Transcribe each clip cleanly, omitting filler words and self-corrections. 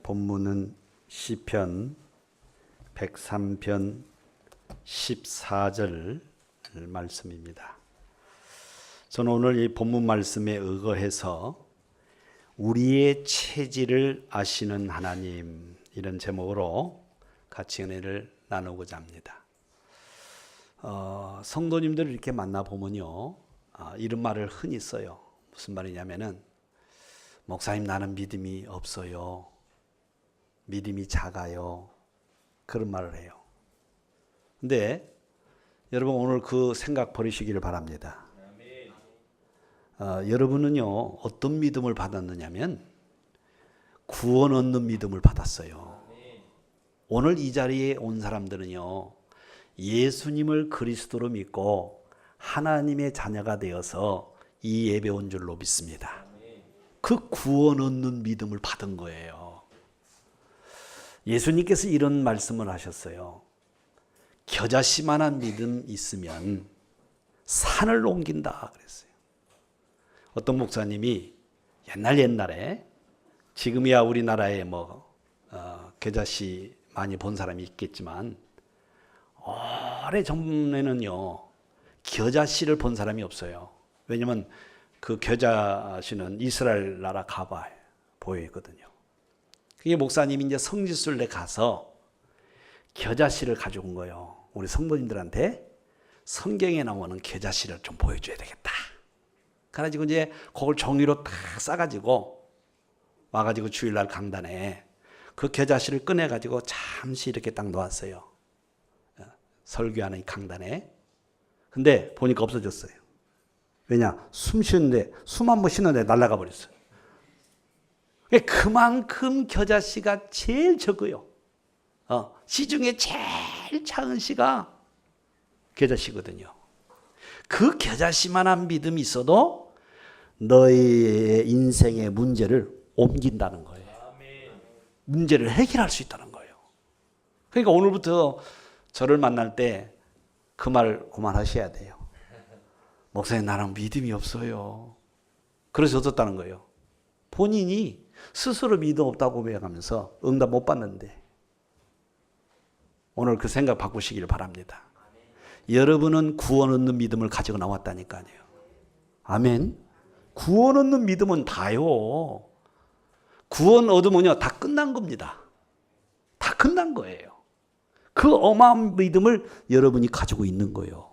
본문은 시편 103편 14절 말씀입니다. 저는 오늘 이 본문 말씀에 의거해서 우리의 체질을 아시는 하나님, 이런 제목으로 같이 은혜를 나누고자 합니다. 성도님들을 이렇게 만나보면요, 이런 말을 흔히 써요. 무슨 말이냐면은, 목사님 나는 믿음이 없어요, 믿음이 작아요, 그런 말을 해요. 근데 여러분, 오늘 그 생각 버리시기를 바랍니다. 여러분은요, 어떤 믿음을 받았느냐면 구원 얻는 믿음을 받았어요. 오늘 이 자리에 온 사람들은요, 예수님을 그리스도로 믿고 하나님의 자녀가 되어서 이 예배 온 줄로 믿습니다. 그 구원 얻는 믿음을 받은 거예요. 예수님께서 이런 말씀을 하셨어요. 겨자씨만한 믿음 있으면 산을 옮긴다 그랬어요. 어떤 목사님이 옛날에, 지금이야 우리나라에 겨자씨 많이 본 사람이 있겠지만 오래전에는요, 겨자씨를 본 사람이 없어요. 왜냐하면 그 겨자씨는 이스라엘 나라 가봐 보이거든요. 그게 목사님이 이제 성지순례 가서 겨자씨를 가져온 거예요. 우리 성도님들한테 성경에 나오는 겨자씨를 좀 보여줘야 되겠다. 그래가지고 이제 그걸 종이로 딱 싸가지고 와가지고 주일날 강단에 그 겨자씨를 꺼내가지고 잠시 이렇게 딱 놓았어요. 설교하는 강단에. 근데 보니까 없어졌어요. 왜냐? 숨 쉬는데, 숨 한 번 쉬는데 날아가 버렸어요. 그만큼 겨자씨가 제일 적어요. 씨 중에 제일 작은 씨가 겨자씨거든요. 그 겨자씨만한 믿음이 있어도 너의 인생의 문제를 옮긴다는 거예요. 문제를 해결할 수 있다는 거예요. 그러니까 오늘부터 저를 만날 때 그 말 그만하셔야 돼요. 목사님 나랑 믿음이 없어요. 그래서 어떻다는 거예요? 본인이 스스로 믿음 없다고 고백하면서 응답 못 받는데, 오늘 그 생각 바꾸시기를 바랍니다. 여러분은 구원 얻는 믿음을 가지고 나왔다니까요. 아멘. 구원 얻는 믿음은 다요. 구원 얻으면요, 다 끝난 겁니다. 다 끝난 거예요. 그 어마어마한 믿음을 여러분이 가지고 있는 거예요.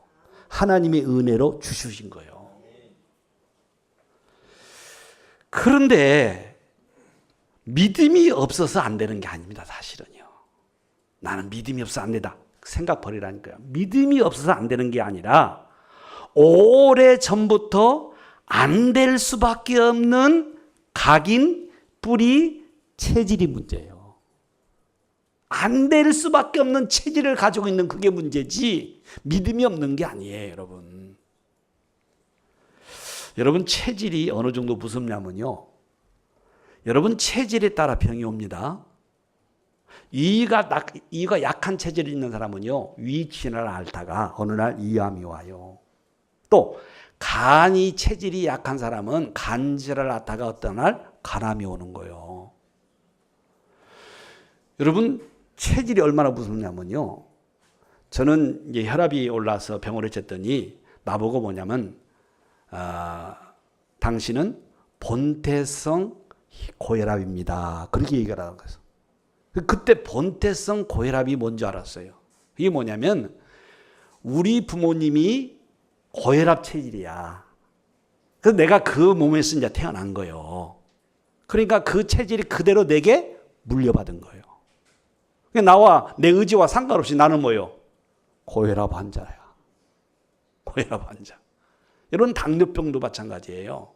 하나님의 은혜로 주신 거예요. 그런데 믿음이 없어서 안 되는 게 아닙니다. 사실은요. 나는 믿음이 없어서 안 된다. 생각 버리라니까요. 믿음이 없어서 안 되는 게 아니라 오래전부터 안 될 수밖에 없는 각인, 뿌리, 체질이 문제예요. 안 될 수밖에 없는 체질을 가지고 있는 그게 문제지 믿음이 없는 게 아니에요, 여러분. 여러분, 체질이 어느 정도 무섭냐면요, 여러분 체질에 따라 병이 옵니다. 이가 약한 체질이 있는 사람은요, 위치를 앓다가 어느 날 위암이 와요. 또 간이 체질이 약한 사람은 간질을 앓다가 어떤 날 간암이 오는 거예요. 여러분, 체질이 얼마나 무섭냐면요, 저는 이제 혈압이 올라서 병원에 쳤더니 나보고 뭐냐면, 당신은 본태성 고혈압입니다, 그렇게 얘기를 하는 거예요. 그때 본태성 고혈압이 뭔지 알았어요. 이게 뭐냐면, 우리 부모님이 고혈압 체질이야. 그래서 내가 그 몸에서 이제 태어난 거예요. 그러니까 그 체질이 그대로 내게 물려받은 거예요. 나와 내 의지와 상관없이 나는 뭐예요? 고혈압 환자야. 고혈압 환자. 여러분, 당뇨병도 마찬가지예요.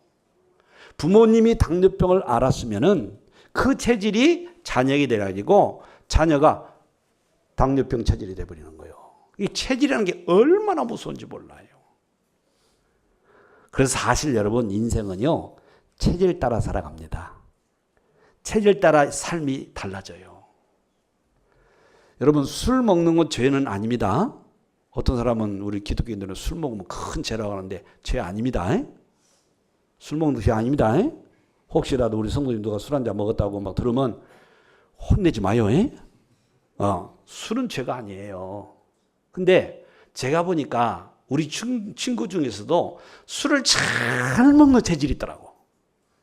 부모님이 당뇨병을 알았으면은 그 체질이 자녀에게 돼가지고 자녀가 당뇨병 체질이 돼버리는 거예요. 이 체질이라는 게 얼마나 무서운지 몰라요. 그래서 사실 여러분, 인생은요, 체질 따라 살아갑니다. 체질 따라 삶이 달라져요. 여러분, 술 먹는 건 죄는 아닙니다. 어떤 사람은, 우리 기독교인들은 술 먹으면 큰 죄라고 하는데 죄 아닙니다. 술 먹는 게 아닙니다. 혹시라도 우리 성도님 누가 술 한잔 먹었다고 막 들으면 혼내지 마요. 술은 죄가 아니에요. 근데 제가 보니까 우리 친구 중에서도 술을 잘 먹는 체질이 있더라고.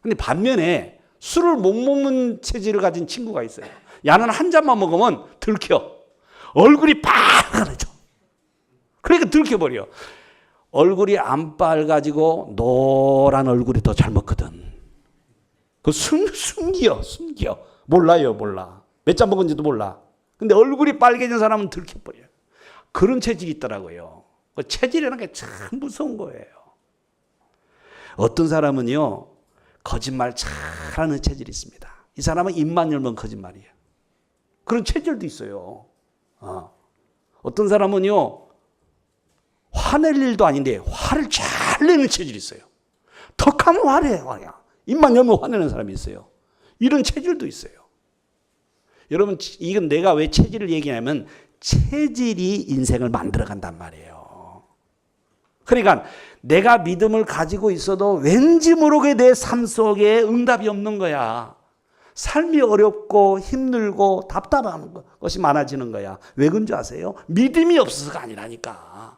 근데 반면에 술을 못 먹는 체질을 가진 친구가 있어요. 야는 한 잔만 먹으면 들켜. 얼굴이 빨개져. 그러니까 들켜버려. 얼굴이 안 빨가지고 노란 얼굴이 더 잘 먹거든. 그 숨겨. 몰라요. 몇 잔 먹은지도 몰라. 근데 얼굴이 빨개진 사람은 들켜버려요. 그런 체질이 있더라고요. 그 체질이라는 게 참 무서운 거예요. 어떤 사람은요, 거짓말 잘하는 체질이 있습니다. 이 사람은 입만 열면 거짓말이에요. 그런 체질도 있어요. 어떤 사람은요, 화낼 일도 아닌데 화를 잘 내는 체질이 있어요. 턱하면 화내. 입만 열면 화내는 사람이 있어요. 이런 체질도 있어요. 여러분, 이건 내가 왜 체질을 얘기하냐면 체질이 인생을 만들어간단 말이에요. 그러니까 내가 믿음을 가지고 있어도 왠지 모르게 내 삶 속에 응답이 없는 거야. 삶이 어렵고 힘들고 답답한 것이 많아지는 거야. 왜 그런 줄 아세요? 믿음이 없어서가 아니라니까.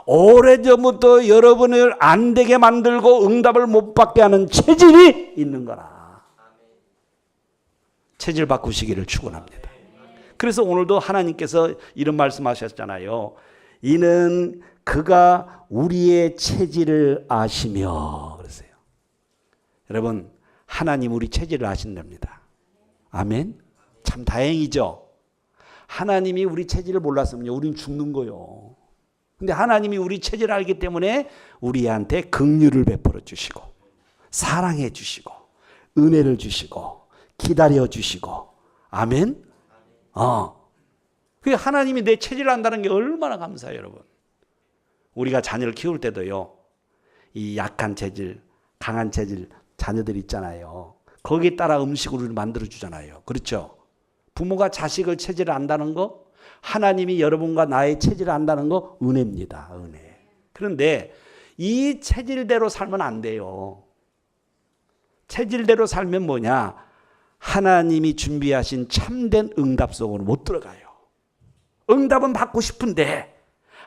오래전부터 여러분을 안 되게 만들고 응답을 못 받게 하는 체질이 있는 거라. 체질 바꾸시기를 축원합니다. 그래서 오늘도 하나님께서 이런 말씀하셨잖아요. 이는 그가 우리의 체질을 아시며 그랬어요. 여러분, 하나님 우리 체질을 아신답니다. 아멘. 참 다행이죠. 하나님이 우리 체질을 몰랐으면요, 우리는 죽는 거요. 근데 하나님이 우리 체질을 알기 때문에 우리한테 긍휼을 베풀어 주시고 사랑해 주시고 은혜를 주시고 기다려 주시고 아멘. 그 하나님이 내 체질을 안다는 게 얼마나 감사해요, 여러분. 우리가 자녀를 키울 때도요, 이 약한 체질, 강한 체질 자녀들 있잖아요. 거기에 따라 음식을 만들어 주잖아요. 그렇죠? 부모가 자식을 체질을 안다는 거, 하나님이 여러분과 나의 체질을 안다는 거 은혜입니다. 은혜. 그런데 이 체질대로 살면 안 돼요. 체질대로 살면 뭐냐? 하나님이 준비하신 참된 응답 속으로 못 들어가요. 응답은 받고 싶은데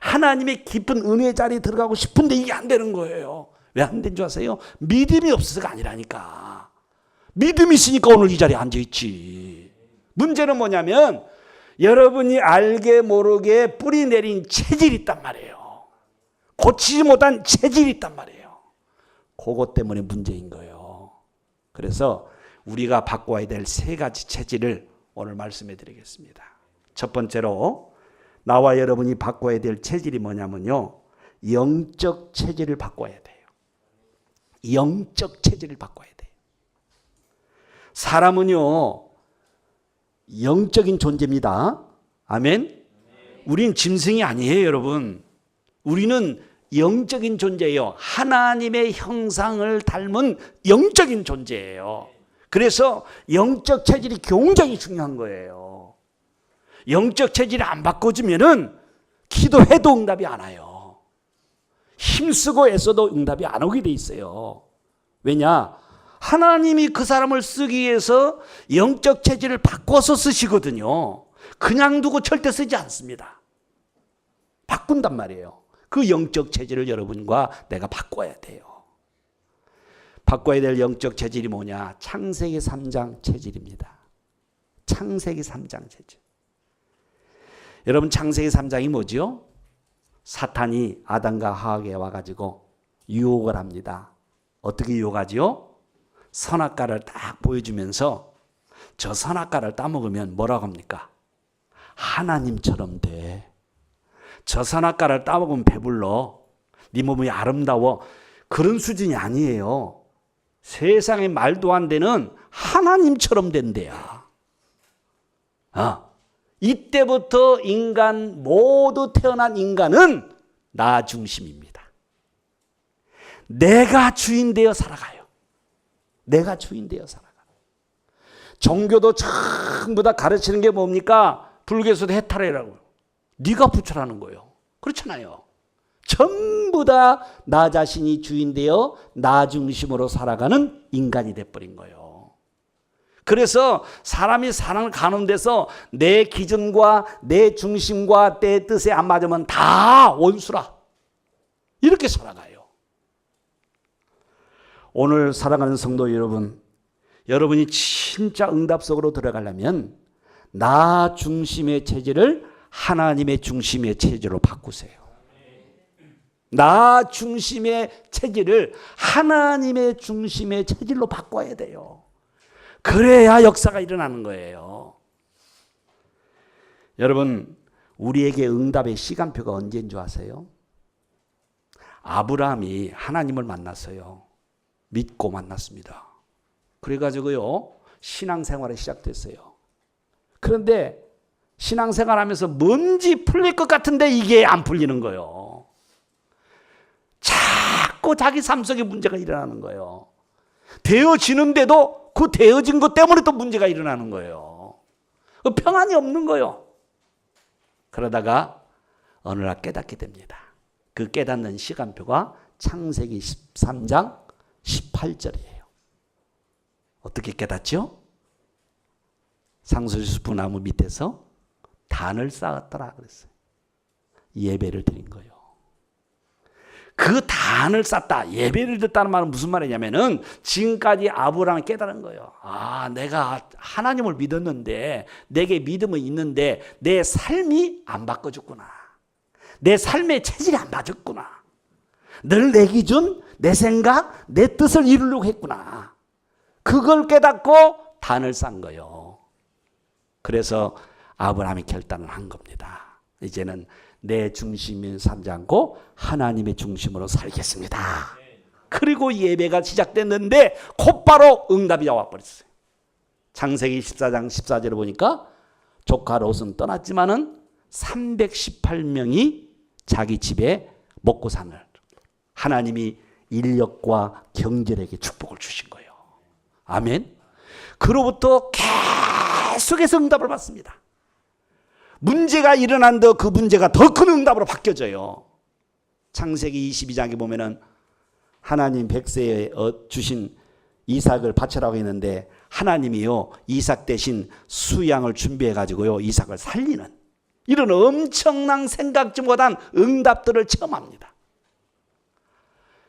하나님의 깊은 은혜 자리에 들어가고 싶은데 이게 안 되는 거예요. 왜 안 된 줄 아세요? 믿음이 없어서가 아니라니까. 믿음이 있으니까 오늘 이 자리에 앉아있지. 문제는 뭐냐면 여러분이 알게 모르게 뿌리 내린 체질이 있단 말이에요. 고치지 못한 체질이 있단 말이에요. 그것 때문에 문제인 거예요. 그래서 우리가 바꿔야 될 세 가지 체질을 오늘 말씀해 드리겠습니다. 첫 번째로 나와 여러분이 바꿔야 될 체질이 뭐냐면요, 영적 체질을 바꿔야 돼요. 영적 체질을 바꿔야 돼요. 사람은요, 영적인 존재입니다. 아멘. 우린 짐승이 아니에요, 여러분. 우리는 영적인 존재예요. 하나님의 형상을 닮은 영적인 존재예요. 그래서 영적 체질이 굉장히 중요한 거예요. 영적 체질이 안 바꿔지면은 기도해도 응답이 안 와요. 힘쓰고 애써도 응답이 안 오게 돼 있어요. 왜냐? 하나님이 그 사람을 쓰기 위해서 영적 체질을 바꿔서 쓰시거든요. 그냥 두고 절대 쓰지 않습니다. 바꾼단 말이에요. 그 영적 체질을 여러분과 내가 바꿔야 돼요. 바꿔야 될 영적 체질이 뭐냐? 창세기 3장 체질입니다. 창세기 3장 체질. 여러분, 창세기 3장이 뭐죠? 사탄이 아담과 하와에게 와가지고 유혹을 합니다. 어떻게 유혹하지요? 선악과를 딱 보여주면서 저 선악과를 따먹으면 뭐라고 합니까? 하나님처럼 돼. 저 선악과를 따먹으면 배불러. 네 몸이 아름다워. 그런 수준이 아니에요. 세상에 말도 안 되는 하나님처럼 된대야. 이때부터 인간, 모두 태어난 인간은 나 중심입니다. 내가 주인 되어 살아가요. 내가 주인 되어 살아가. 종교도 전부 다 가르치는 게 뭡니까? 불교에서도 해탈이라고요. 네가 부처라는 거예요. 그렇잖아요. 전부 다 나 자신이 주인 되어 나 중심으로 살아가는 인간이 돼버린 거예요. 그래서 사람이 사랑을 가는 데서 내 기준과 내 중심과 내 뜻에 안 맞으면 다 원수라. 이렇게 살아가요. 오늘 사랑하는 성도 여러분, 여러분이 진짜 응답 속으로 들어가려면 나 중심의 체질을 하나님의 중심의 체질로 바꾸세요. 나 중심의 체질을 하나님의 중심의 체질로 바꿔야 돼요. 그래야 역사가 일어나는 거예요. 여러분, 우리에게 응답의 시간표가 언제인 줄 아세요? 아브라함이 하나님을 만났어요. 믿고 만났습니다. 그래가지고요, 신앙생활이 시작됐어요. 그런데 신앙생활하면서 뭔지 풀릴 것 같은데 이게 안 풀리는 거예요. 자꾸 자기 삶 속에 문제가 일어나는 거예요. 되어지는데도 그 되어진 것 때문에 또 문제가 일어나는 거예요. 평안이 없는 거예요. 그러다가 어느 날 깨닫게 됩니다. 그 깨닫는 시간표가 창세기 13장 18절이에요. 어떻게 깨닫죠? 상수리수프 나무 밑에서 단을 쌓았더라 그랬어요. 예배를 드린 거예요. 그 단을 쌓다, 예배를 드렸다는 말은 무슨 말이냐면은 지금까지 아브라함이 깨달은 거예요. 아, 내가 하나님을 믿었는데, 내게 믿음은 있는데 내 삶이 안 바꿔줬구나. 내 삶의 체질이 안 맞았구나. 늘 내 기준, 내 생각, 내 뜻을 이루려고 했구나. 그걸 깨닫고 단을 쌓은 거예요. 그래서 아브라함이 결단을 한 겁니다. 이제는 내 중심을 삼지 않고 하나님의 중심으로 살겠습니다. 그리고 예배가 시작됐는데 곧바로 응답이 와버렸어요. 창세기 14장 14절을 보니까 조카 롯은 떠났지만은 318명이 자기 집에 먹고 사는, 하나님이 인력과 경제력의 축복을 주신 거예요. 아멘. 그로부터 계속해서 응답을 받습니다. 문제가 일어난다, 그 문제가 더 큰 응답으로 바뀌어져요. 창세기 22장에 보면은 하나님 백세에 주신 이삭을 바쳐라고 했는데 하나님이요, 이삭 대신 수양을 준비해 가지고요, 이삭을 살리는 이런 엄청난 생각지 못한 응답들을 체험합니다.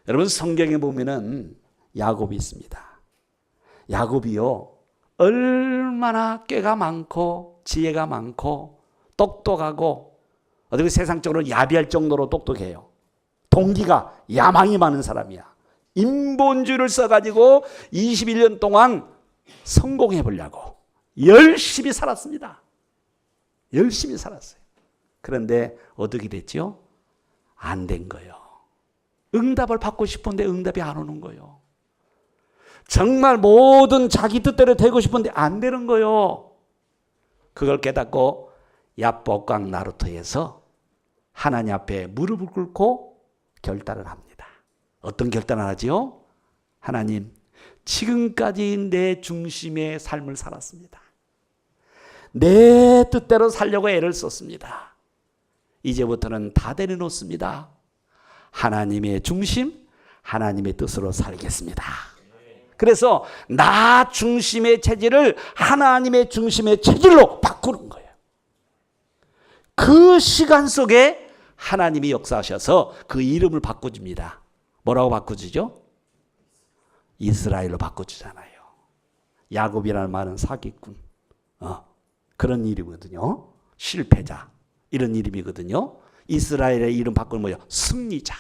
여러분, 성경에 보면은 야곱이 있습니다. 야곱이요, 얼마나 꾀가 많고 지혜가 많고 똑똑하고 어떻게 세상적으로 야비할 정도로 똑똑해요. 동기가 야망이 많은 사람이야. 인본주의를 써가지고 21년 동안 성공해 보려고 열심히 살았습니다. 열심히 살았어요. 그런데 어떻게 됐죠? 안 된 거예요. 응답을 받고 싶은데 응답이 안 오는 거예요. 정말 모든 자기 뜻대로 되고 싶은데 안 되는 거예요. 그걸 깨닫고 야복강 나루터에서 하나님 앞에 무릎을 꿇고 결단을 합니다. 어떤 결단을 하지요? 하나님, 지금까지 내 중심의 삶을 살았습니다. 내 뜻대로 살려고 애를 썼습니다. 이제부터는 다 내려놓습니다. 하나님의 중심, 하나님의 뜻으로 살겠습니다. 그래서 나 중심의 체질을 하나님의 중심의 체질로 바꾸는 거예요. 그 시간 속에 하나님이 역사하셔서 그 이름을 바꿔줍니다. 뭐라고 바꿔주죠? 이스라엘로 바꿔주잖아요. 야곱이라는 말은 사기꾼, 그런 이름이거든요. 실패자, 이런 이름이거든요. 이스라엘의 이름 바꾸는 뭐예요? 승리자.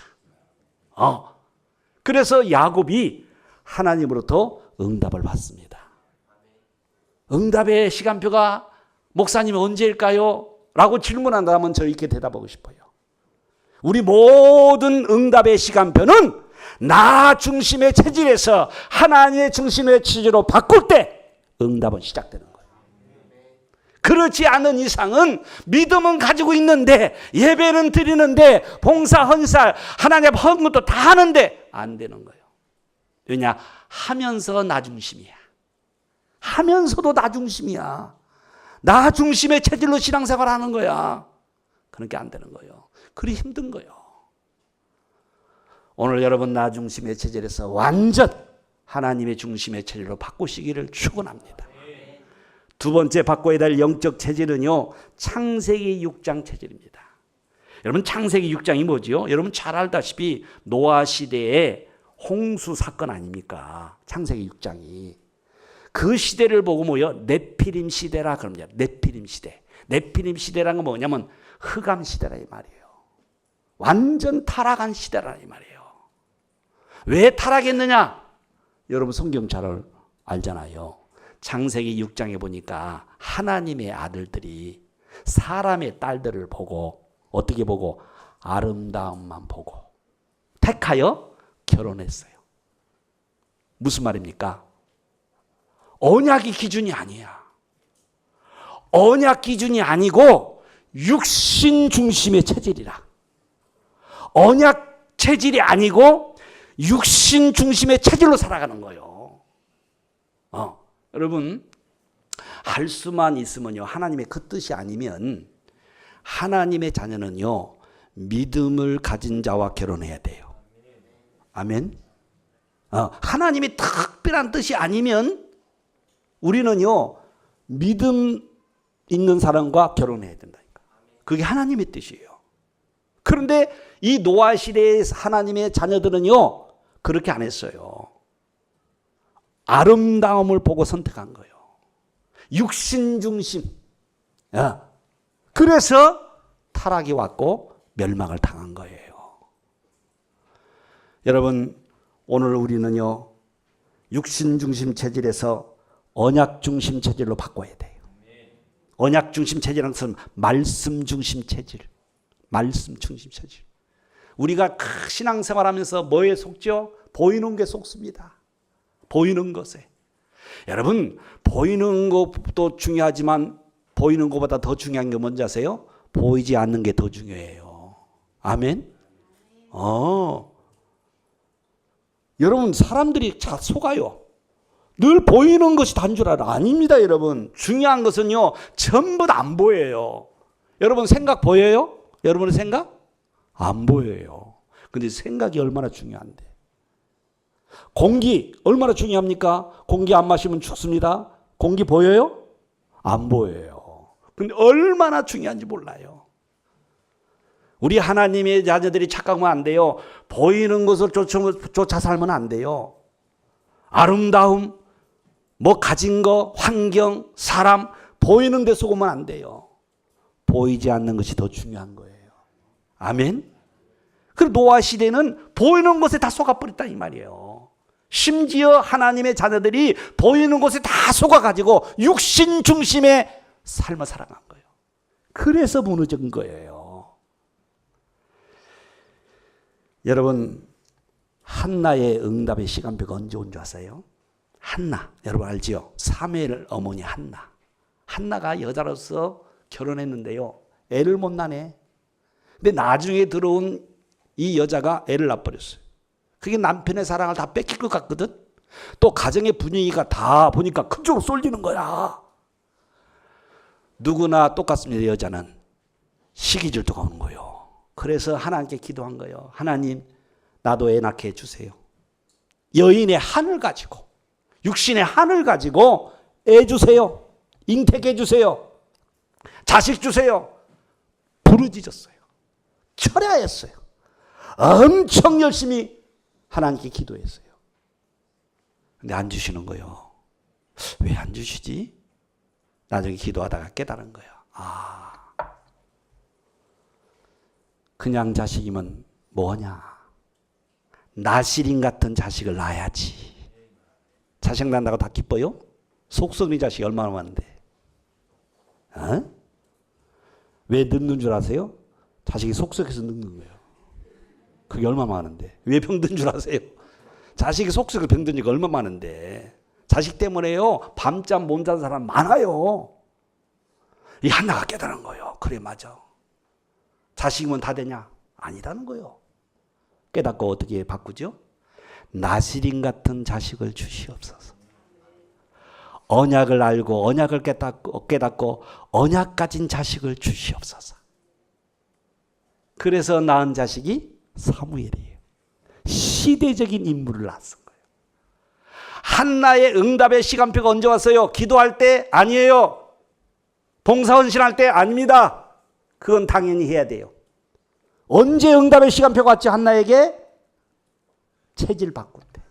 그래서 야곱이 하나님으로부터 응답을 받습니다. 응답의 시간표가 목사님 언제일까요? 라고 질문한다면 저 이렇게 대답하고 싶어요. 우리 모든 응답의 시간표는 나 중심의 체질에서 하나님의 중심의 체질로 바꿀 때 응답은 시작되는 거예요. 그렇지 않은 이상은 믿음은 가지고 있는데, 예배는 드리는데, 봉사 헌살 하나님 앞에 헌금도 다 하는데 안 되는 거예요. 왜냐? 하면서 나 중심이야. 하면서도 나 중심이야. 나 중심의 체질로 신앙생활 하는 거야. 그러니까 안 되는 거예요. 그리 힘든 거예요. 오늘 여러분 나 중심의 체질에서 완전 하나님의 중심의 체질로 바꾸시기를 축원합니다. 두 번째 바꿔야 될 영적 체질은요, 창세기 6장 체질입니다. 여러분, 창세기 6장이 뭐지요? 여러분 잘 알다시피 노아 시대의 홍수 사건 아닙니까? 창세기 6장이. 그 시대를 보고 뭐요? 네피림 시대라 그럽니다. 네피림 시대. 네피림 시대라는 건 뭐냐면 흑암 시대라 이 말이에요. 완전 타락한 시대라 이 말이에요. 왜 타락했느냐? 여러분 성경 잘 알잖아요. 창세기 6장에 보니까 하나님의 아들들이 사람의 딸들을 보고 어떻게 보고? 아름다움만 보고 택하여 결혼했어요. 무슨 말입니까? 언약이 기준이 아니야. 언약 기준이 아니고 육신 중심의 체질이라. 언약 체질이 아니고 육신 중심의 체질로 살아가는 거예요. 여러분, 할 수만 있으면요, 하나님의 그 뜻이 아니면 하나님의 자녀는요, 믿음을 가진 자와 결혼해야 돼요. 아멘. 하나님의 특별한 뜻이 아니면 우리는요, 믿음 있는 사람과 결혼해야 된다니까. 그게 하나님의 뜻이에요. 그런데 이 노아 시대의 하나님의 자녀들은요, 그렇게 안 했어요. 아름다움을 보고 선택한 거예요. 육신 중심. 그래서 타락이 왔고 멸망을 당한 거예요. 여러분, 오늘 우리는요, 육신 중심 체질에서 언약 중심 체질로 바꿔야 돼요. 언약 중심 체질은 말씀 중심 체질. 말씀 중심 체질. 우리가 신앙생활하면서 뭐에 속죠? 보이는 게 속습니다. 보이는 것에. 여러분, 보이는 것도 중요하지만 보이는 것보다 더 중요한 게 뭔지 아세요? 보이지 않는 게 더 중요해요. 아멘? 여러분, 사람들이 잘 속아요. 늘 보이는 것이 단 줄 알아. 아닙니다, 여러분. 중요한 것은요, 전부 다 안 보여요. 여러분 생각 보여요? 여러분의 생각? 안 보여요. 근데 생각이 얼마나 중요한데. 공기 얼마나 중요합니까? 공기 안 마시면 죽습니다. 공기 보여요? 안 보여요. 근데 얼마나 중요한지 몰라요. 우리 하나님의 자녀들이 착각하면 안 돼요. 보이는 것을 쫓아 살면 안 돼요. 아름다움, 뭐 가진 거, 환경, 사람, 보이는 데 속으면 안 돼요. 보이지 않는 것이 더 중요한 거예요. 아멘? 그리고 노아 시대는 보이는 것에 다 속아버렸다 이 말이에요. 심지어 하나님의 자녀들이 보이는 것에 다 속아가지고 육신 중심의 삶을 살아간 거예요. 그래서 무너진 거예요. 여러분, 한나의 응답의 시간표가 언제 온 줄 아세요? 한나, 여러분 알지요? 사무엘 어머니 한나. 한나가 여자로서 결혼했는데요, 애를 못 낳네. 근데 나중에 들어온 이 여자가 애를 낳아버렸어요. 그게 남편의 사랑을 다 뺏길 것 같거든. 또 가정의 분위기가 다 보니까 그쪽으로 쏠리는 거야. 누구나 똑같습니다. 여자는 시기질투가 오는 거예요. 그래서 하나님께 기도한 거예요. 하나님, 나도 애 낳게 해주세요. 여인의 한을 가지고, 육신의 한을 가지고 애 주세요. 잉태해 주세요. 자식 주세요. 부르짖었어요. 철야했어요. 엄청 열심히 하나님께 기도했어요. 근데 안 주시는 거예요. 왜 안 주시지? 나중에 기도하다가 깨달은 거예요. 그냥 자식이면 뭐냐? 나시린 같은 자식을 낳아야지. 자식 낳는다고 다 기뻐요? 속썩이 자식이 얼마나 많은데. 왜 늙는 줄 아세요? 자식이 속썩해서 늙는 거예요. 그게 얼마나 많은데. 왜 병든 줄 아세요? 자식이 속썩해 병든 지가 얼마나 많은데. 자식 때문에요, 밤잠 못 자는 사람 많아요. 이 한나가 깨달은 거예요. 그래, 맞아. 자식이면 다 되냐? 아니라는 거예요. 깨닫고 어떻게 바꾸죠? 나시린 같은 자식을 주시옵소서. 언약을 알고 언약을 깨닫고 언약 가진 자식을 주시옵소서. 그래서 낳은 자식이 사무엘이에요. 시대적인 인물을 낳았은 거예요. 한나의 응답의 시간표가 언제 왔어요? 기도할 때? 아니에요. 봉사헌신할 때? 아닙니다. 그건 당연히 해야 돼요. 언제 응답의 시간표가 왔지 한나에게? 체질 바꾼 때.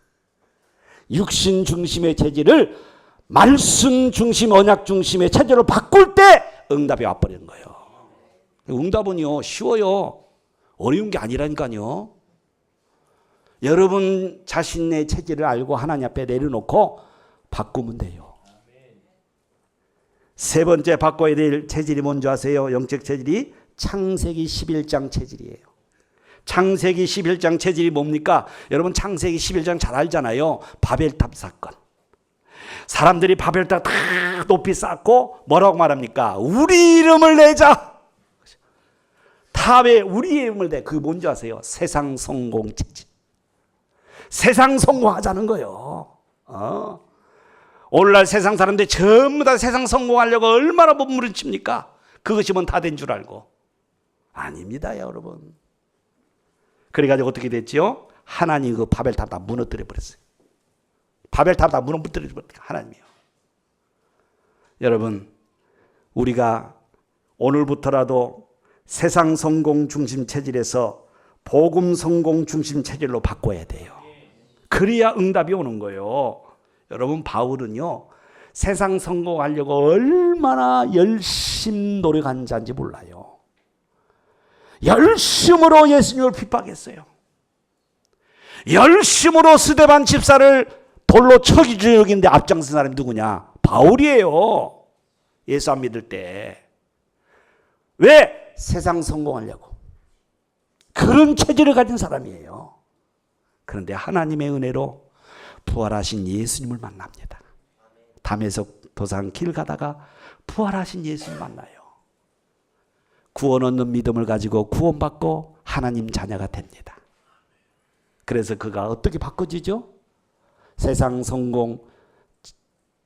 육신 중심의 체질을 말씀 중심, 언약 중심의 체질로 바꿀 때 응답이 와버리는 거예요. 응답은요 쉬워요. 어려운 게 아니라니까요. 여러분 자신의 체질을 알고 하나님 앞에 내려놓고 바꾸면 돼요. 세 번째 바꿔야 될 체질이 뭔지 아세요? 영적 체질이 창세기 11장 체질이에요. 창세기 11장 체질이 뭡니까? 여러분 창세기 11장 잘 알잖아요. 바벨탑 사건. 사람들이 바벨탑 다 높이 쌓고 뭐라고 말합니까? 우리 이름을 내자. 탑에 우리 이름을 내. 그게 뭔지 아세요? 세상 성공 체질. 세상 성공하자는 거예요. 오늘날 세상 사람들이 전부 다 세상 성공하려고 얼마나 몸부림칩니까? 그것이 뭔 다 된 줄 알고. 아닙니다, 여러분. 그래가지고 어떻게 됐지요? 하나님 그 바벨탑 다 무너뜨려 버렸어요. 바벨탑 다 무너뜨려 버렸어요. 하나님이요. 여러분, 우리가 오늘부터라도 세상 성공 중심 체질에서 복음 성공 중심 체질로 바꿔야 돼요. 그래야 응답이 오는 거예요. 여러분, 바울은요 세상 성공하려고 얼마나 열심 노력한 자인지 몰라요. 열심으로 예수님을 핍박했어요. 열심으로 스데반 집사를 돌로 쳐 죽이는데 앞장선 사람이 누구냐? 바울이에요. 예수 안 믿을 때. 왜? 세상 성공하려고. 그런 체질을 가진 사람이에요. 그런데 하나님의 은혜로 부활하신 예수님을 만납니다. 담에석 도상 길 가다가 부활하신 예수님 만나요. 구원 얻는 믿음을 가지고 구원받고 하나님 자녀가 됩니다. 그래서 그가 어떻게 바꿔지죠? 세상 성공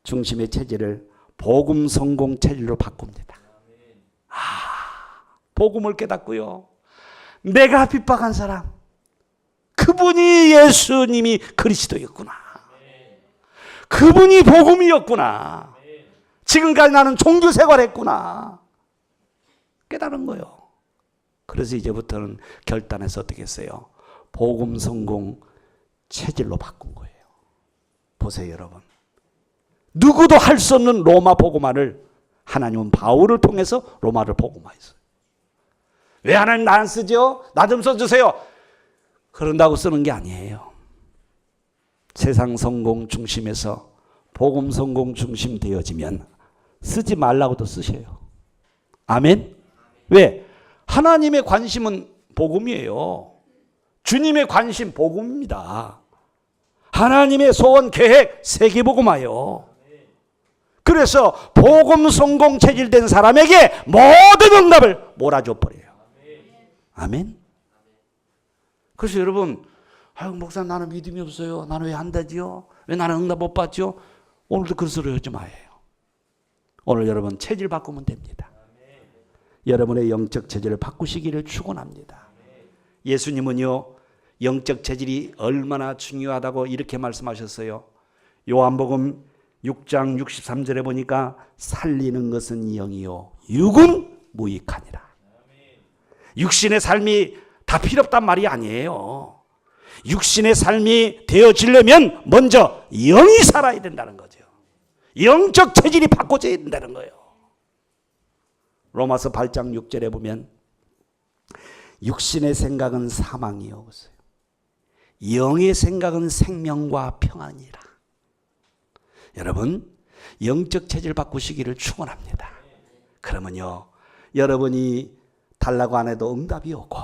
중심의 체질을 복음 성공 체질로 바꿉니다. 복음을 깨닫고요. 내가 핍박한 사람, 그분이 예수님이 그리스도였구나. 그분이 복음이었구나. 지금까지 나는 종교 생활했구나. 깨달은 거예요. 그래서 이제부터는 결단해서 어떻게 했어요? 복음 성공 체질로 바꾼 거예요. 보세요, 여러분. 누구도 할 수 없는 로마 복음화를 하나님은 바울을 통해서 로마를 복음화했어요. 왜 하나님 나 안 쓰죠? 나 좀 써주세요. 그런다고 쓰는 게 아니에요. 세상 성공 중심에서 복음 성공 중심 되어지면 쓰지 말라고도 쓰셔요. 아멘? 왜? 하나님의 관심은 복음이에요. 주님의 관심 복음입니다. 하나님의 소원 계획 세계복음화요. 그래서 복음 성공 체질된 사람에게 모든 응답을 몰아줘 버려요. 아멘? 그래서 여러분, 아유 목사 나는 믿음이 없어요. 나는 왜 안 되지요? 왜 나는 응답 못 받죠? 오늘도 그런 소리 하지 마요. 오늘 여러분 체질 바꾸면 됩니다. 여러분의 영적 체질을 바꾸시기를 축원합니다. 예수님은요 영적 체질이 얼마나 중요하다고 이렇게 말씀하셨어요. 요한복음 6장 63절에 보니까 살리는 것은 영이요 육은 무익하니라. 육신의 삶이 다 필요 없단 말이 아니에요. 육신의 삶이 되어지려면 먼저 영이 살아야 된다는 거죠. 영적 체질이 바꿔져야 된다는 거예요. 로마서 8장 6절에 보면 육신의 생각은 사망이요 영의 생각은 생명과 평안이라. 여러분 영적 체질 바꾸시기를 축원합니다. 그러면요 여러분이 달라고 안 해도 응답이 오고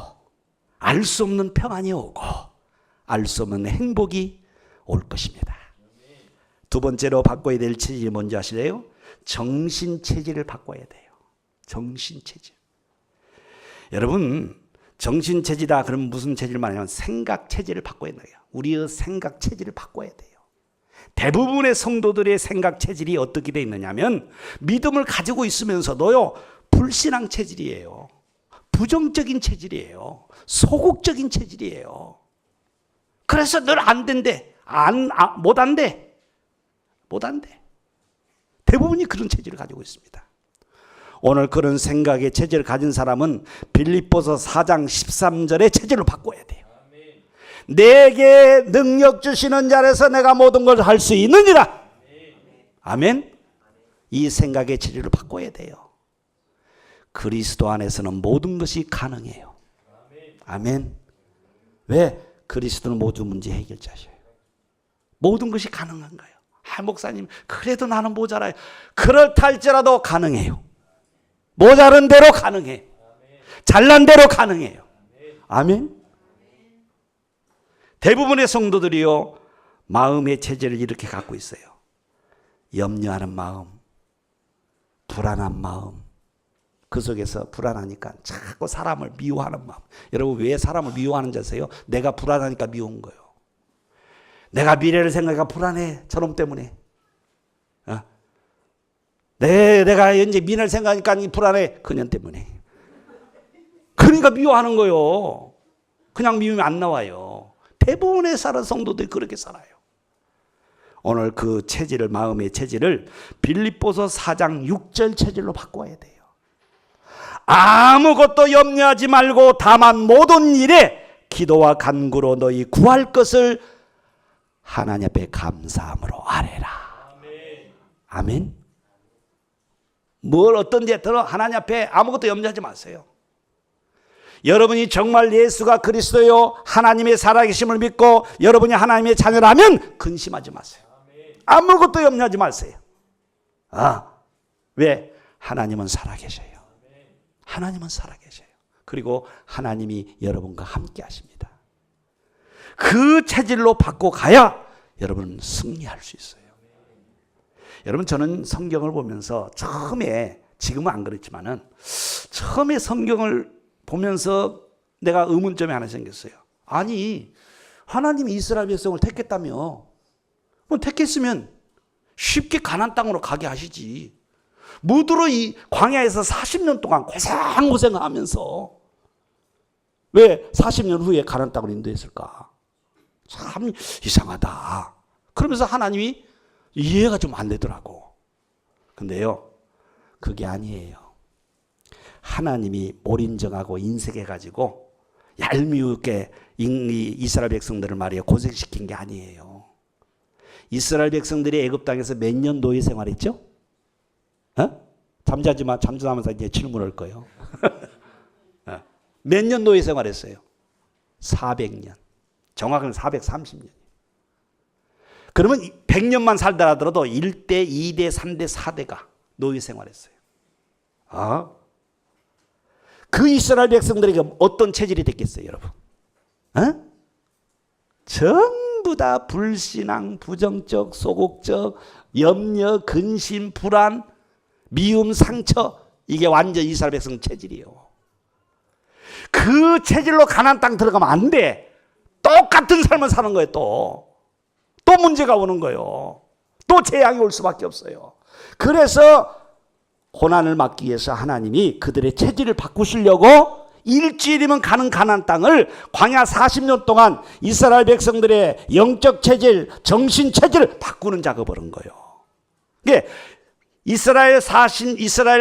알 수 없는 평안이 오고 알 수 없는 행복이 올 것입니다. 두 번째로 바꿔야 될 체질이 뭔지 아시래요? 정신 체질을 바꿔야 돼요. 정신 체질. 여러분 정신 체질이다 그러면 무슨 체질 말하냐면 생각 체질을 바꿔야 돼요. 우리의 생각 체질을 바꿔야 돼요. 대부분의 성도들의 생각 체질이 어떻게 돼 있느냐면 믿음을 가지고 있으면서도요 불신앙 체질이에요. 부정적인 체질이에요. 소극적인 체질이에요. 그래서 늘 안 된대. 못 한대. 못한대. 대부분이 그런 체질을 가지고 있습니다. 오늘 그런 생각의 체질을 가진 사람은 빌립보서 4장 13절의 체질로 바꿔야 돼요. 내게 능력 주시는 자에서 내가 모든 걸 할 수 있느니라. 아멘. 이 생각의 체질을 바꿔야 돼요. 그리스도 안에서는 모든 것이 가능해요. 아멘. 왜? 그리스도는 모든 문제 해결자셔요. 모든 것이 가능한 거예요. 목사님 그래도 나는 모자라요. 그렇다 할지라도 가능해요. 모자른 대로 가능해요. 잘난 대로 가능해요. 아멘. 대부분의 성도들이요, 마음의 체질을 이렇게 갖고 있어요. 염려하는 마음, 불안한 마음, 그 속에서 불안하니까 자꾸 사람을 미워하는 마음. 여러분 왜 사람을 미워하는지 아세요? 내가 불안하니까 미운 거예요. 내가 미래를 생각하니까 불안해. 저놈 때문에. 내가 이제 미래를 생각하니까 불안해. 그년 때문에. 그러니까 미워하는 거예요. 그냥 미우면 안 나와요. 대부분의 성도들이 그렇게 살아요. 오늘 그 체질을, 마음의 체질을 빌립보서 4장 6절 체질로 바꿔야 돼요. 아무것도 염려하지 말고 다만 모든 일에 기도와 간구로 너희 구할 것을 하나님 앞에 감사함으로 아뢰라. 아멘. 뭘 어떤지 했더라 하나님 앞에 아무것도 염려하지 마세요. 여러분이 정말 예수가 그리스도요 하나님의 살아계심을 믿고 여러분이 하나님의 자녀라면 근심하지 마세요. 아무것도 염려하지 마세요. 왜? 하나님은 살아계셔요. 하나님은 살아계셔요. 그리고 하나님이 여러분과 함께 하십니다. 그 체질로 바꿔가야 여러분은 승리할 수 있어요. 여러분 저는 성경을 보면서 처음에, 지금은 안 그렇지만은 처음에 성경을 보면서 내가 의문점이 하나 생겼어요. 아니 하나님이 이스라엘 백성을 택했다며, 택했으면 쉽게 가나안 땅으로 가게 하시지. 무드로 이 광야에서 40년 동안 고생하면서 왜 40년 후에 가나안 땅으로 인도했을까? 참 이상하다. 그러면서 하나님이 이해가 좀 안 되더라고. 근데요, 그게 아니에요. 하나님이 몰인정하고 인색해가지고 얄미우게 이스라엘 백성들을 말이에요 고생시킨 게 아니에요. 이스라엘 백성들이 애굽 땅에서 몇 년 노예 생활했죠? 잠자면서 이제 질문할 거예요. 몇 년 노예 생활했어요? 400년. 정확하게 430년. 그러면 100년만 살다 하더라도 1대, 2대, 3대, 4대가 노예 생활했어요. 그 이스라엘 백성들에게 어떤 체질이 됐겠어요, 여러분? 전부 다 불신앙, 부정적, 소극적, 염려, 근심, 불안, 미움, 상처, 이게 완전 이스라엘 백성 체질이에요. 그 체질로 가나안 땅 들어가면 안 돼. 똑같은 삶을 사는 거예요. 또 문제가 오는 거예요. 또 재앙이 올 수밖에 없어요. 그래서 고난을 막기 위해서 하나님이 그들의 체질을 바꾸시려고 일주일이면 가는 가나안 땅을 광야 40년 동안 이스라엘 백성들의 영적 체질, 정신 체질을 바꾸는 작업을 한 거예요. 이게 이스라엘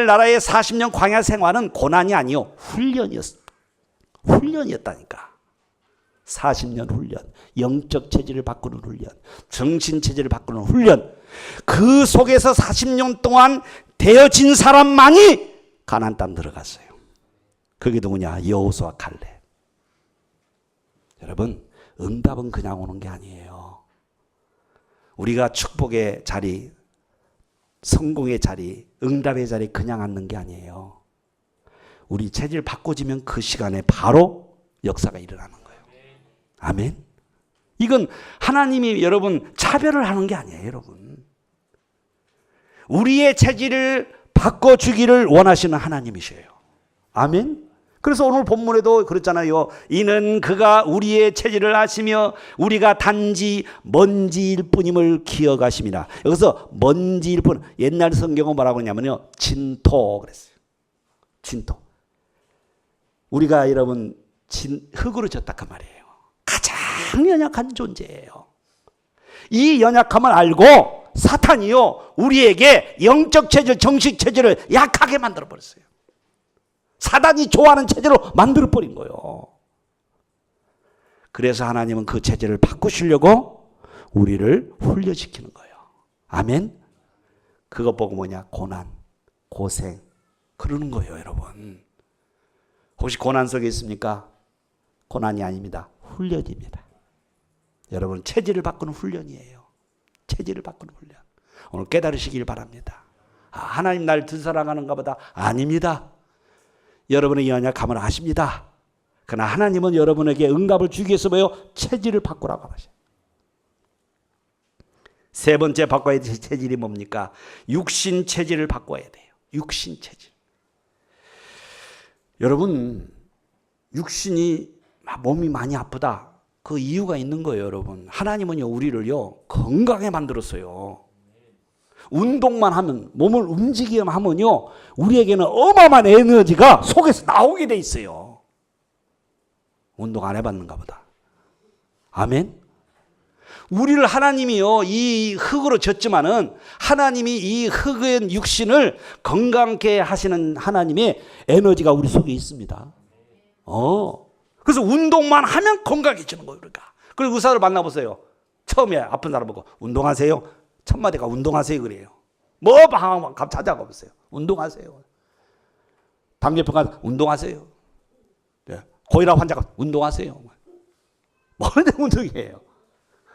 나라의 40년 광야 생활은 고난이 아니요 훈련이었다니까. 40년 훈련, 영적 체질을 바꾸는 훈련, 정신 체질을 바꾸는 훈련. 그 속에서 40년 동안 되어진 사람만이 가나안 땅 들어갔어요. 그게 누구냐? 여호수아, 갈렙. 여러분, 응답은 그냥 오는 게 아니에요. 우리가 축복의 자리, 성공의 자리, 응답의 자리 그냥 앉는 게 아니에요. 우리 체질 바꿔지면 그 시간에 바로 역사가 일어나는 거예요. 아멘. 이건 하나님이 여러분 차별을 하는 게 아니에요, 여러분. 우리의 체질을 바꿔주기를 원하시는 하나님이셔요. 아멘. 그래서 오늘 본문에도 그랬잖아요. 이는 그가 우리의 체질을 아시며 우리가 단지 먼지일 뿐임을 기억하심이라. 여기서 먼지일 뿐, 옛날 성경은 뭐라고 하냐면요, 진토 그랬어요. 진토. 우리가 여러분 흙으로 졌다고 말이에요. 가장 연약한 존재예요. 이 연약함을 알고 사탄이요, 우리에게 영적 체질, 정식 체질을 약하게 만들어 버렸어요. 사단이 좋아하는 체질로 만들어 버린 거예요. 그래서 하나님은 그 체질을 바꾸시려고 우리를 훈련시키는 거예요. 아멘. 그것 보고 뭐냐? 고난, 고생 그러는 거예요, 여러분. 혹시 고난 속에 있습니까? 고난이 아닙니다. 훈련입니다. 여러분, 체질을 바꾸는 훈련이에요. 체질을 바꾸는 훈련. 오늘 깨달으시길 바랍니다. 하나님 날 더 사랑하는가 보다. 아닙니다. 여러분의 연약함을 아십니다. 그러나 하나님은 여러분에게 응답을 주기 위해서 뭐요? 체질을 바꾸라고 하셔요. 세 번째 바꿔야 될 체질이 뭡니까? 육신 체질을 바꿔야 돼요. 육신 체질. 여러분, 육신이 몸이 많이 아프다. 그 이유가 있는 거예요, 여러분. 하나님은요, 우리를요, 건강하게 만들었어요. 운동만 하면, 몸을 움직이기만 하면요, 우리에게는 어마어마한 에너지가 속에서 나오게 돼 있어요. 운동 안 해봤는가 보다. 아멘? 우리를 하나님이요, 이 흙으로 졌지만은 하나님이 이 흙의 육신을 건강케 하시는 하나님의 에너지가 우리 속에 있습니다. 그래서 운동만 하면 건강해지는 거예요, 우리가. 그리고 의사를 만나보세요. 처음에 아픈 사람 보고 운동하세요. 첫 마디가 운동하세요 그래요. 뭐 방황 찾아가 보세요. 운동하세요. 당뇨병 운동하세요. 고혈압 환자가 운동하세요. 뭐든 운동이에요.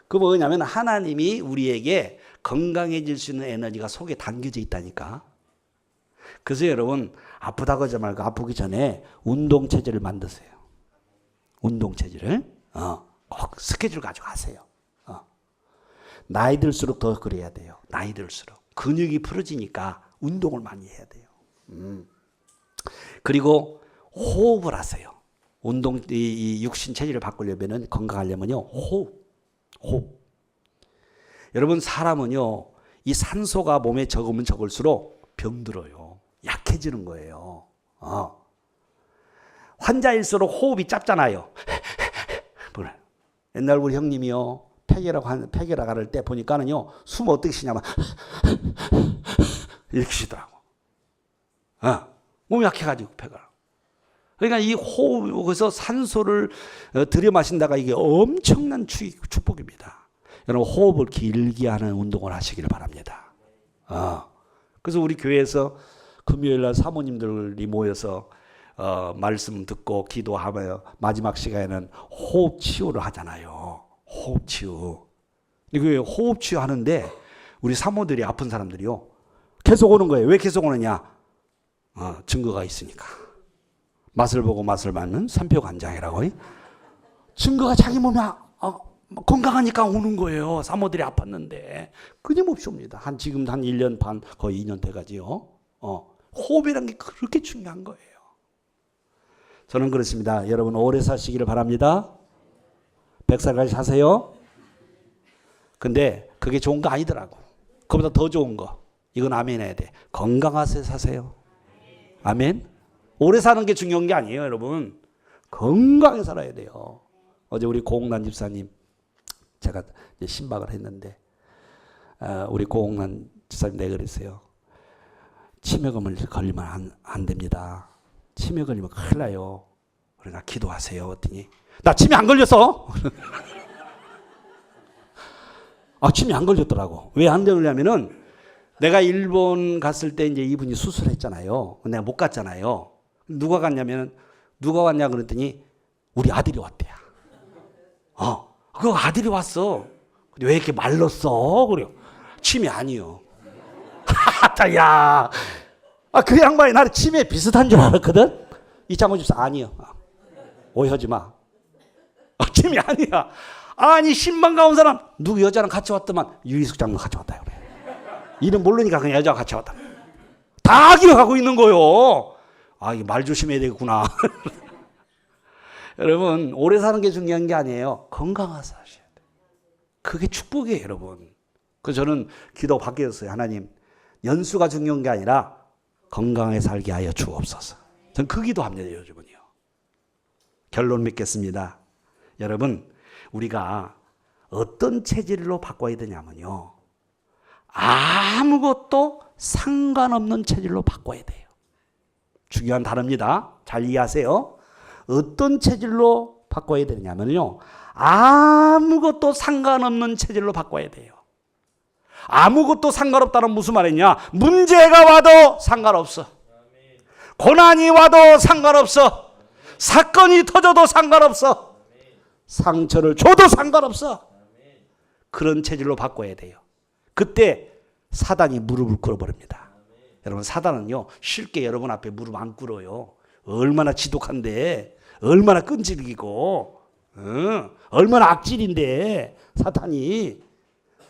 그 뭐냐면 하나님이 우리에게 건강해질 수 있는 에너지가 속에 담겨져 있다니까. 그래서 여러분, 아프다고 하지 말고 아프기 전에 운동 체질을 만드세요. 운동 체질을 꼭 스케줄 가지고 하세요. 나이 들수록 더 그래야 돼요. 나이 들수록 근육이 풀어지니까 운동을 많이 해야 돼요. 그리고 호흡을 하세요. 운동, 이 육신 체질을 바꾸려면은, 건강하려면요, 호흡. 여러분, 사람은요, 이 산소가 몸에 적으면 적을수록 병들어요. 약해지는 거예요. 환자일수록 호흡이 짧잖아요. 옛날 우리 형님이요, 폐결핵 앓을 때 보니까는요, 숨 어떻게 쉬냐면 이렇게 쉬더라고. 몸이 약해가지고 폐결. 그러니까 이 호흡에서 산소를 들여 마신다가 이게 엄청난 축복입니다. 여러분, 호흡을 길게 하는 운동을 하시길 바랍니다. 그래서 우리 교회에서 금요일 날 사모님들이 모여서 말씀 듣고 기도하며 마지막 시간에는 호흡 치유를 하잖아요. 호흡 치유. 그 호흡 치유 하는데 우리 사모들이, 아픈 사람들이요, 계속 오는 거예요. 왜 계속 오느냐? 증거가 있으니까. 맛을 보고 맛을 받는 삼표간장이라고. 증거가 자기 몸이 건강하니까 오는 거예요. 사모들이 아팠는데. 끊임없이 옵니다. 지금 한 1년 반, 거의 2년 돼가지요. 호흡이라는 게 그렇게 중요한 거예요. 저는 그렇습니다. 여러분, 오래 사시기를 바랍니다. 100살까지 사세요. 근데 그게 좋은 거 아니더라고. 그보다 더 좋은 거. 이건 아멘 해야 돼. 건강하세요, 사세요. 아멘. 오래 사는 게 중요한 게 아니에요, 여러분. 건강하게 살아야 돼요. 어제 우리 고홍란 집사님, 제가 이제 신박을 했는데, 우리 고홍란 집사님 내가 그랬어요. 치매금을 걸리면 안 됩니다. 치매 걸리면 큰일 나요. 그러나 기도하세요. 그랬더니, 나 치매 안 걸렸어. 치매 안 걸렸더라고. 왜 안 걸렸냐면은, 내가 일본 갔을 때 이제 이분이 수술했잖아요. 내가 못 갔잖아요. 누가 왔냐 그랬더니 우리 아들이 왔대요. 그 아들이 왔어. 근데 왜 이렇게 말랐어? 그래요. 치매 아니요. 야, 그 양반이 나를 치매 비슷한 줄 알았거든. 이창호 집사 아니요. 오해하지 마. 치매 아니야. 아니, 신방 가온 사람 누구 여자랑 같이 왔더만 유희숙 장로 같이 왔다 그래. 이름 모르니까 그냥 여자가 같이 왔다. 다 기억하고 있는 거요. 이게 말 조심해야 되겠구나. 여러분, 오래 사는 게 중요한 게 아니에요. 건강하게 사셔야 돼요. 그게 축복이에요, 여러분. 그래서 저는 기도 바뀌었어요. 하나님, 연수가 중요한 게 아니라 건강하게 살게 하여 주옵소서. 저는 그 기도합니다, 요즘은요. 결론 맺겠습니다. 여러분, 우리가 어떤 체질로 바꿔야 되냐면요, 아무것도 상관없는 체질로 바꿔야 돼요. 중요한 단어입니다. 잘 이해하세요. 어떤 체질로 바꿔야 되냐면요, 아무것도 상관없는 체질로 바꿔야 돼요. 아무것도 상관없다는 무슨 말이냐? 문제가 와도 상관없어. 고난이 와도 상관없어. 사건이 터져도 상관없어. 상처를 줘도 상관없어. 그런 체질로 바꿔야 돼요. 그때 사단이 무릎을 꿇어버립니다. 여러분, 사단은요 쉽게 여러분 앞에 무릎 안 꿇어요. 얼마나 지독한데, 얼마나 끈질기고, 얼마나 악질인데.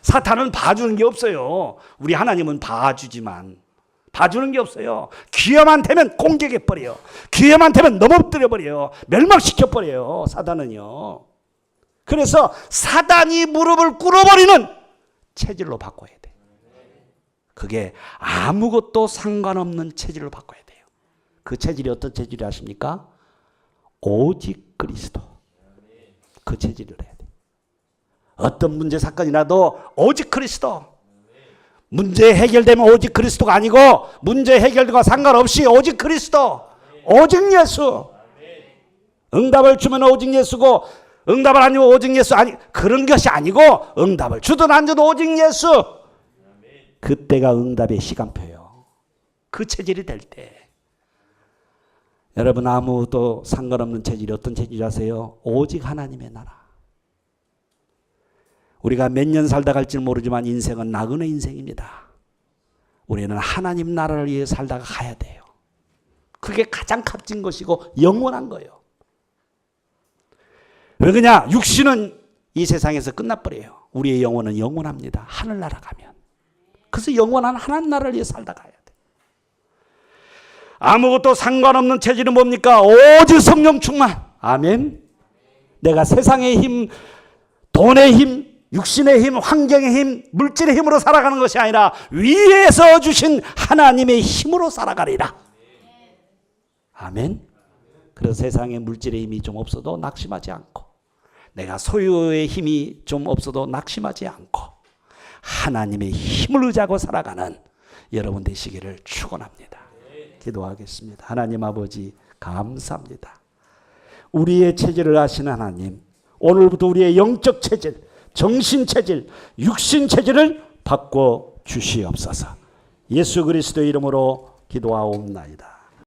사탄은 봐주는 게 없어요. 우리 하나님은 봐주지만 봐주는 게 없어요. 기회만 되면 공격해버려요. 기회만 되면 넘어뜨려버려요. 멸망시켜버려요, 사단은요. 그래서 사단이 무릎을 꿇어버리는 체질로 바꿔야 돼요. 그게 아무것도 상관없는 체질로 바꿔야 돼요. 그 체질이 어떤 체질이 아십니까? 오직 그리스도. 그 체질을 해야 돼요. 어떤 문제 사건이 나도 오직 그리스도. 문제 해결되면 오직 그리스도가 아니고, 문제 해결과 상관없이 오직 그리스도, 오직 예수. 응답을 주면 오직 예수고, 응답을 안 주면 오직 예수 아니, 그런 것이 아니고, 응답을 주든 안 주든 오직 예수. 그때가 응답의 시간표예요. 그 체질이 될 때. 여러분, 아무도 상관없는 체질이 어떤 체질이 아세요? 오직 하나님의 나라. 우리가 몇 년 살다 갈지 모르지만 인생은 나그네 인생입니다. 우리는 하나님 나라를 위해 살다가 가야 돼요. 그게 가장 값진 것이고 영원한 거예요. 왜 그러냐? 육신은 이 세상에서 끝나버려요. 우리의 영혼은 영원합니다. 하늘나라 가면. 그래서 영원한 하나님 나라를 위해 살다 가야 돼. 아무것도 상관없는 체질은 뭡니까? 오직 성령 충만. 아멘. 내가 세상의 힘, 돈의 힘, 육신의 힘, 환경의 힘, 물질의 힘으로 살아가는 것이 아니라 위에서 주신 하나님의 힘으로 살아가리라. 아멘. 그래서 세상의 물질의 힘이 좀 없어도 낙심하지 않고, 내가 소유의 힘이 좀 없어도 낙심하지 않고, 하나님의 힘을 의지하고 살아가는 여러분 되시기를 축원합니다. 기도하겠습니다. 하나님 아버지, 감사합니다. 우리의 체질을 아시는 하나님, 오늘부터 우리의 영적 체질, 정신 체질, 육신 체질을 바꿔 주시옵소서. 예수 그리스도의 이름으로 기도하옵나이다.